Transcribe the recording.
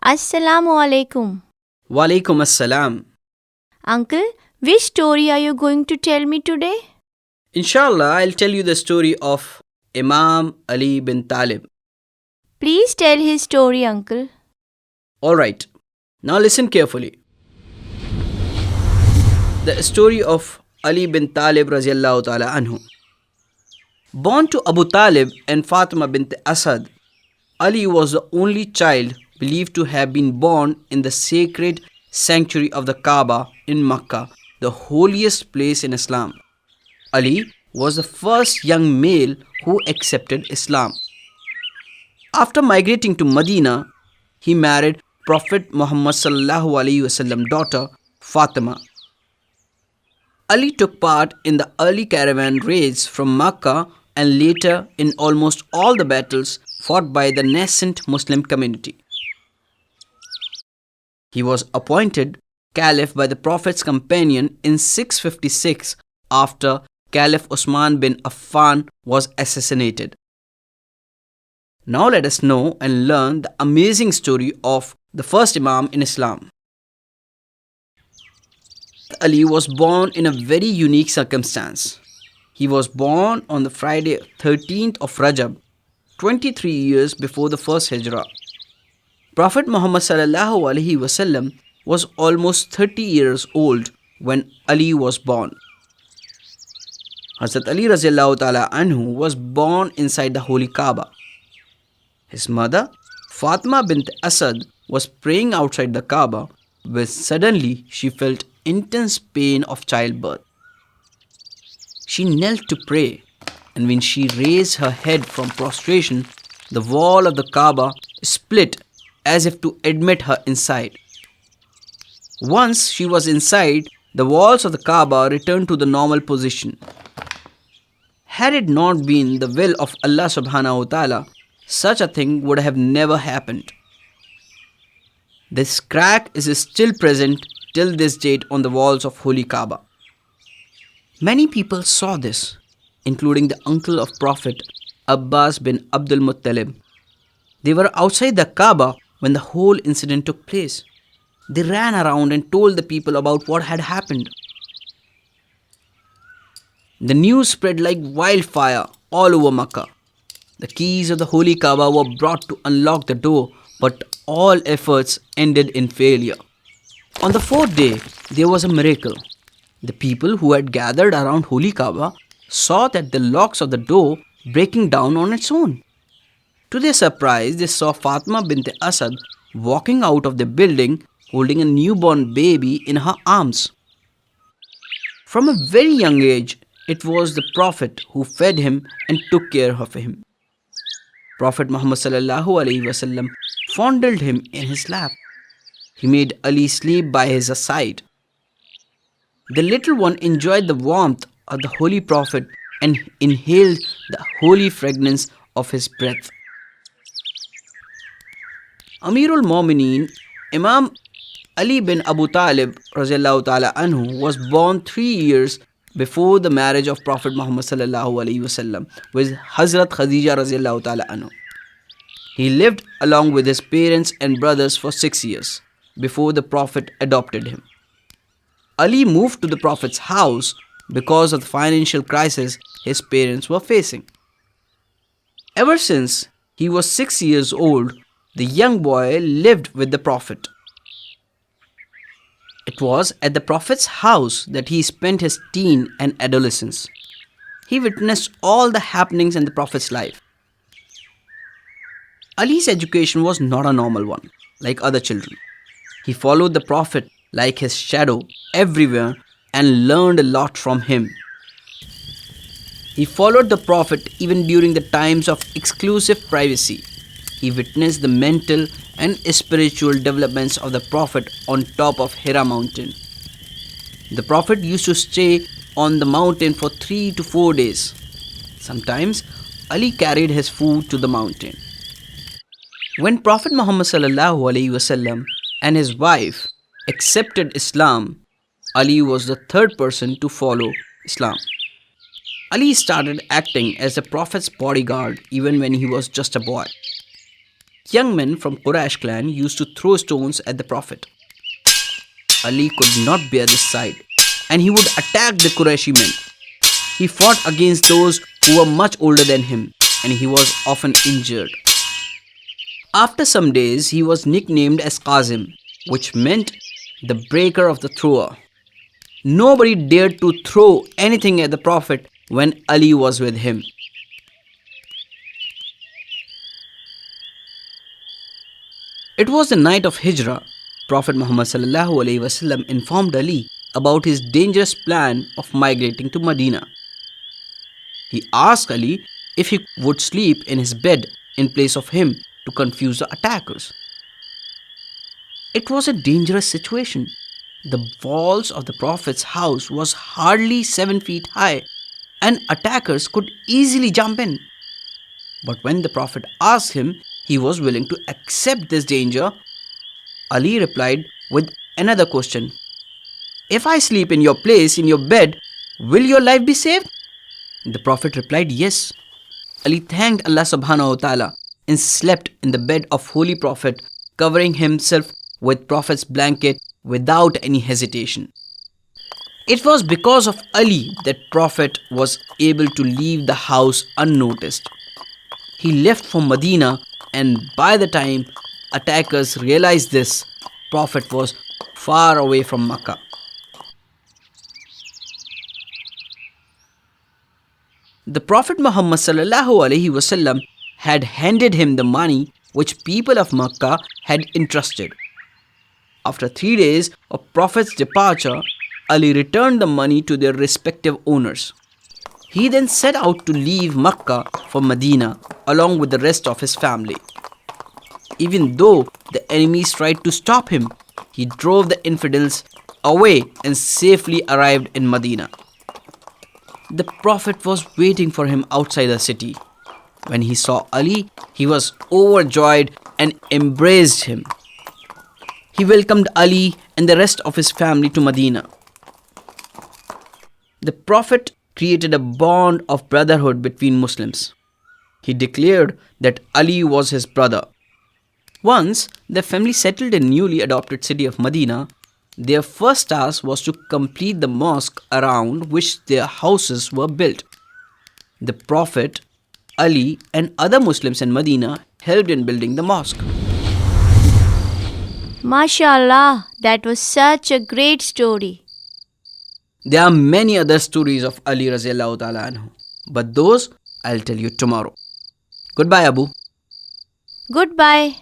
Assalamu alaikum. Walaikum assalam. Uncle, which story are you going to tell me today? Inshallah, I'll tell you the story of Imam Ali bin Talib. Please tell his story, Uncle. Alright, now listen carefully. The story of Ali bin Talib radiallahu ta'ala anhu. Born to Abu Talib and Fatima bint Asad, Ali was the only child believed to have been born in the sacred sanctuary of the Kaaba in Makkah, the holiest place in Islam. Ali was the first young male who accepted Islam. After migrating to Medina, he married Prophet Muhammad sallallahu alaihi wasallam daughter Fatima. Ali took part in the early caravan raids from Makkah and later in almost all the battles fought by the nascent Muslim community. He was appointed Caliph by the Prophet's companion in 656 after Caliph Usman bin Affan was assassinated. Now let us know and learn the amazing story of the first Imam in Islam. Ali was born in a very unique circumstance. He was born on the Friday 13th of Rajab, 23 years before the first Hijrah. Prophet Muhammad sallallahu alaihi wasallam was almost 30 years old when Ali was born. Hazrat Ali radiallahu ta'ala anhu was born inside the holy Kaaba. His mother, Fatima bint Asad, was praying outside the Kaaba when suddenly she felt intense pain of childbirth. She knelt to pray, and when she raised her head from prostration, the wall of the Kaaba split as if to admit her inside. Once she was inside, the walls of the Kaaba returned to the normal position. Had it not been the will of Allah subhanahu wa ta'ala, such a thing would have never happened. This crack is still present till this date on the walls of Holy Kaaba. Many people saw this, including the uncle of Prophet Abbas bin Abdul Muttalib. They were outside the Kaaba when the whole incident took place. They ran around and told the people about what had happened. The news spread like wildfire all over Makkah. The keys of the Holy Kaaba were brought to unlock the door, but all efforts ended in failure. On the fourth day, there was a miracle. The people who had gathered around Holy Kaaba saw that the locks of the door breaking down on its own. To their surprise, they saw Fatima bint Asad walking out of the building holding a newborn baby in her arms. From a very young age, it was the Prophet who fed him and took care of him. Prophet Muhammad sallallahu alaihi wasallam fondled him in his lap. He made Ali sleep by his side. The little one enjoyed the warmth of the Holy Prophet and inhaled the holy fragrance of his breath. Amirul Mu'mineen Imam Ali bin Abu Talib radiallahu ta'ala anhu was born 3 years before the marriage of Prophet Muhammad sallallahu alaihi wasallam with Hazrat Khadija radiallahu ta'ala anhu. He lived along with his parents and brothers for 6 years before the Prophet adopted him. Ali moved to the Prophet's house because of the financial crisis his parents were facing. Ever since he was 6 years old, the young boy lived with the Prophet. It was at the Prophet's house that he spent his teen and adolescence. He witnessed all the happenings in the Prophet's life. Ali's education was not a normal one, like other children. He followed the Prophet like his shadow everywhere and learned a lot from him. He followed the Prophet even during the times of exclusive privacy. He witnessed the mental and spiritual developments of the Prophet on top of Hira mountain. The Prophet used to stay on the mountain for 3 to 4 days. Sometimes Ali carried his food to the mountain. When Prophet Muhammad sallallahu alaihi wasallam and his wife accepted Islam, Ali was the third person to follow Islam. Ali started acting as the Prophet's bodyguard even when he was just a boy. Young men from Quraysh clan used to throw stones at the Prophet. Ali could not bear this sight and he would attack the Qurayshi men. He fought against those who were much older than him and he was often injured. After some days, he was nicknamed as Qazim, which meant the breaker of the thrower. Nobody dared to throw anything at the Prophet when Ali was with him. It was the night of Hijrah. Prophet Muhammad ﷺ informed Ali about his dangerous plan of migrating to Medina. He asked Ali if he would sleep in his bed in place of him to confuse the attackers. It was a dangerous situation. The walls of the Prophet's house was hardly 7 feet high and attackers could easily jump in. But when the Prophet asked him, he was willing to accept this danger. Ali replied with another question. If I sleep in your place, in your bed, will your life be saved? The Prophet replied, yes. Ali thanked Allah subhanahu wa ta'ala and slept in the bed of Holy Prophet, covering himself with Prophet's blanket without any hesitation. It was because of Ali that Prophet was able to leave the house unnoticed. He left for Medina, and by the time attackers realized this, Prophet was far away from Makkah. The Prophet Muhammad ﷺ had handed him the money which people of Makkah had entrusted. After 3 days of Prophet's departure, Ali returned the money to their respective owners. He then set out to leave Makkah for Medina along with the rest of his family. Even though the enemies tried to stop him, he drove the infidels away and safely arrived in Medina. The Prophet was waiting for him outside the city. When he saw Ali, he was overjoyed and embraced him. He welcomed Ali and the rest of his family to Medina. The Prophet created a bond of brotherhood between Muslims. He declared that Ali was his brother. Once the family settled in newly adopted city of Medina, their first task was to complete the mosque around which their houses were built. The Prophet, Ali and other Muslims in Medina helped in building the mosque. MashaAllah, that was such a great story. There are many other stories of Ali Raziyallahu Ta'ala anhu, but those I'll tell you tomorrow. Goodbye, Abu. Goodbye.